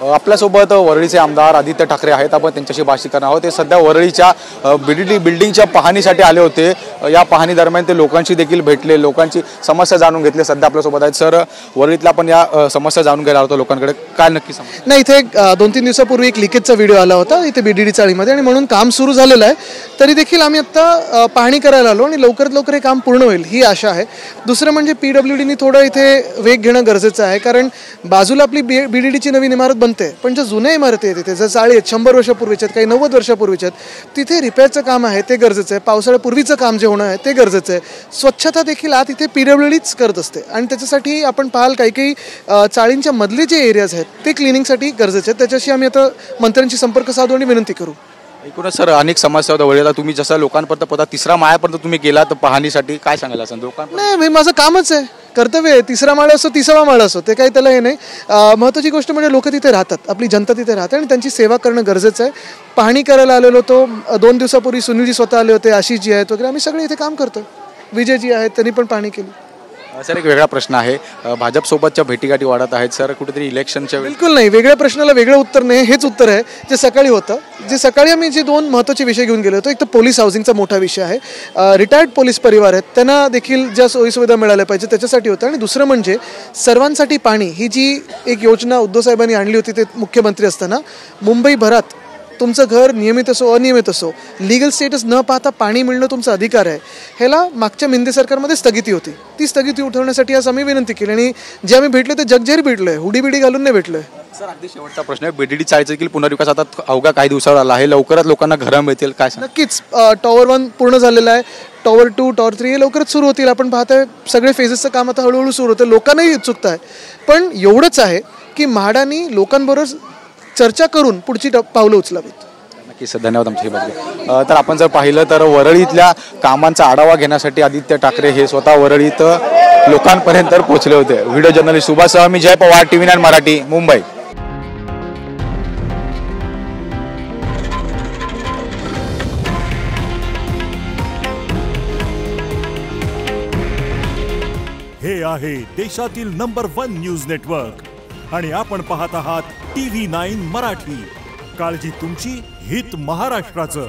आपल्यासोबत वरळीचे आमदार आदित्य ठाकरे आहेत. आपण त्यांच्याशी बातचीत करणार आहोत. ते सध्या वरळीच्या बीडीडी बिल्डिंगच्या पाहणीसाठी आले होते. या पाहणी दरम्यान ते लोकांशी देखील भेटले, लोकांची समस्या जाणून घेतली. सध्या आपल्यासोबत आहेत. सर, वरळीतल्या आपण या समस्या जाणून घ्यायला होतो लोकांकडे, काय नक्की समस्या? नाही, इथे 2-3 दिवसापूर्वी एक लिकेजचा व्हिडिओ आला होता इथे बीडीडी चाळीमध्ये आणि म्हणून काम सुरू झालेलं आहे. तरी देखील आम्ही आत्ता पाहणी करायला आलो आणि लवकरात लवकर हे काम पूर्ण होईल ही आशा आहे. दुसरं म्हणजे PWDनी थोडं इथे वेग घेणं गरजेचं आहे, कारण बाजूला आपली बीडीडीची नवीन इमारत बनते, पण ज्या जुन्या इमारती आहेत तिथे, ज्या चाळी आहेत 100 वर्षापूर्वीच्या, काही 90 वर्षापूर्वीच्या, तिथे रिपेअरचं काम आहे ते गरजेचं आहे. पावसाळ्यापूर्वीचं काम जे होणं आहे ते गरजेचं आहे. स्वच्छता देखील आत इथे PWDच करत असते आणि त्याच्यासाठी आपण पाहाल काही काही चाळींच्या मधले जे एरियाज आहेत ते क्लिनिंगसाठी गरजेचे आहेत. त्याच्याशी आम्ही आता मंत्र्यांशी संपर्क साधू आणि विनंती करू. एकूणच सर, अनेक समस्या होत्या वरळीला. तुम्ही जसं लोकांपर्यंत पता 3रा माळ्यापर्यंत तुम्ही गेला तर पाहणीसाठी, काय सांगायला असं लोकांना? नाही, माझं कामच आहे, कर्तव्य आहे. 3रा माळा असो 30वा माळा असो, ते काही त्याला हे नाही. महत्त्वाची गोष्ट म्हणजे लोक तिथे राहतात, आपली जनता तिथे राहते आणि त्यांची सेवा करणं गरजेचं आहे. पाहणी करायला आलेलो तो 2 दिवसापूर्वी सुनीलजी स्वतः आले होते, आशिषजी आहेत वगैरे, आम्ही सगळे इथे काम करतो. विजयजी आहेत, त्यांनी पण पाहणी केली. सर, एक वेगळा प्रश्न आहे. भाजपसोबतच्या भेटीगाठी वाढत आहेत सर, कुठेतरी इलेक्शनच्या बिलकुल नाही. वेगळ्या प्रश्नाला वेगळं उत्तर नाही, हेच उत्तर आहे जे सकाळी होतं. जे सकाळी आम्ही जे 2 महत्त्वाचे विषय घेऊन गेलो होतो, एक तर पोलीस हाऊसिंगचा मोठा विषय आहे. रिटायर्ड पोलीस परिवार आहेत, त्यांना देखील ज्या सोयीसुविधा मिळाल्या पाहिजे त्याच्यासाठी होतं. आणि दुसरं म्हणजे सर्वांसाठी पाणी ही जी एक योजना उद्धव साहेबांनी आणली होती ते मुख्यमंत्री असताना, मुंबईभरात तुमचं घर नियमित असो अनियमित असो, लीगल स्टेटस न पाहता पाणी मिळणं तुमचा अधिकार आहे. ह्याला मागच्या मिंदे सरकारमध्ये स्थगिती होती. ती स्थगिती उठवण्यासाठी आज आम्ही विनंती केली आणि जे आम्ही भेटलो ते जगजाहीर भेटलोय, हुडीबिडी घालून नाही भेटलोय. सर, अगदी शेवटचा प्रश्न आहे. बीडीडी चाळीचा देखील पुनर्विकास आता अवघा काही दिवसावर आला आहे. लवकरात लोकांना घरं मिळतील, काय? नक्कीच. टॉवर 1 पूर्ण झालेला आहे. टॉवर 2, टॉवर 3 हे लवकरच सुरू होतील. आपण पाहताय सगळे फेजेसचं काम आता हळूहळू सुरू होतं. लोकांनाही उत्सुकता आहे, पण एवढंच आहे की म्हाडानी लोकांबरोबर चर्चा करून पुढची पावलं उचलावीत. नक्कीच, धन्यवाद आमची बातमी. तर आपण जर पाहिलं तर वरळीतल्या कामांचा आढावा घेण्यासाठी आदित्य ठाकरे हे स्वतः वरळीत लोकांपर्यंत पोहोचले होते. व्हिडिओ जर्नलिस्ट सुभाषसह मी जय पवार, TV9 मराठी, मुंबई. हे आहे देशातील नंबर 1 न्यूज नेटवर्क आणि आपण पाहत आहात TV9 मराठी. काळजी तुमची, हित महाराष्ट्राचं.